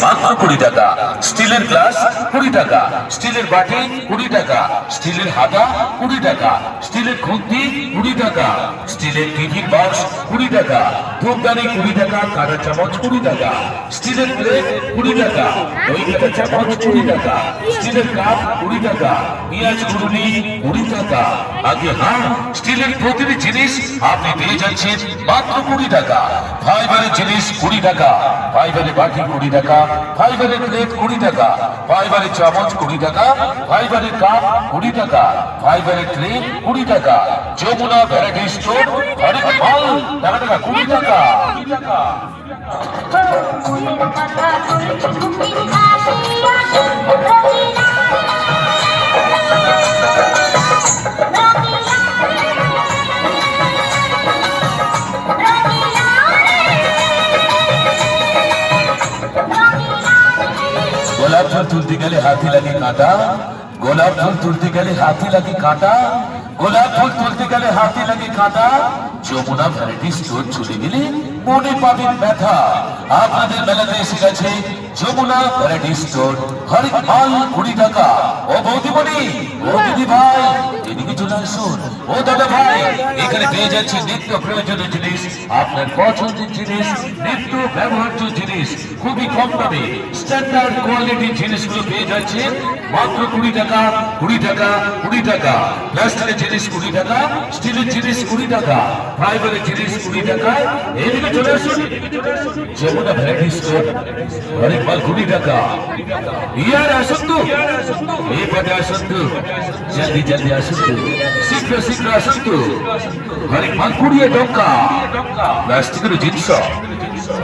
মাত্র 20 টাকা। স্টিলের গ্লাস 20 টাকা, স্টিলের বাটি 20 টাকা, স্টিলের হাতা 20 টাকা, স্টিলের খুন্তি 20 টাকা, স্টিলের টিফিন বক্স 20 টাকা, ধূপদানি 20 টাকা, কাঁটা চামচ 20 টাকা, স্টিলের প্লেট 20 টাকা, দই কাটা চামচ 20 টাকা, স্টিলের কাপ 20 টাকা, পেঁয়াজ কুড়ুনি 20 টাকা। আগে হ্যাঁ, স্টিলের প্রতিটি জিনিস আপনি পেয়ে যাচ্ছেন মাত্র 20 টাকা। ফাইবারের জিনিস 20 টাকা, ফাইবারের বাটি 20 টাকা, ফাইবারের প্লেট 20 টাকা, ফাইবারের চামচ 20 টাকা, ফাইবারের কাপ 20 টাকা, ফাইবারের ট্রে 20 টাকা। যমুনা ভ্যারাইটি স্টোর, হরেক মাল টাকা 20 টাকা। গোলাপ ফুল তুলতে গেলে হাতি লাগে কাঁটা, গোলাপ ফুল তুলতে গেলে হাতি লাগে কাঁটা, গোলাপ ফুল তুলতে গেলে হাতি লাগে কাঁটা। যমুনা ভ্যারাইটি স্টোর চলে গেলে মনে পাবেন ব্যথা। আপনাদের মেলাতে এসে গেছে যমুনা ভ্যারাইটি স্টোর, হরেক মাল 20 টাকা। ও বৌদিমণি, ও দিদি ভাই, এদিকে চলে আসুন। ও দাদা ভাই, এখানে পেয়ে যাচ্ছে নিত্য প্রয়োজনীয় জিনিস, আপনার পছন্দের জিনিস, নিত্য ব্যবহার্য জিনিস, খুবই কম দামে স্ট্যান্ডার্ড কোয়ালিটির জিনিসগুলো পেয়ে যাচ্ছে মাত্র 20 টাকা, 20 টাকা, 20 টাকা। প্লাস্টিকের জিনিস 20 টাকা, স্টিলের জিনিস 20 টাকা, ফাইবারের জিনিস 20 টাকা। এদিকে চলে আসুন, যমুনা ভ্যারাইটি স্টোর, হরেক মাল 20 টাকা। ইয়ার আসুন তো, এই পথে আসুন তো, জলদি জলদি আসুন তো, শীঘ্র শীঘ্র আসুন তো। হরেক মাল 20 টাকা। প্লাস্টিকের জিনিস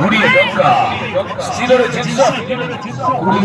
20 টাকা, স্টিলের জিনিস 20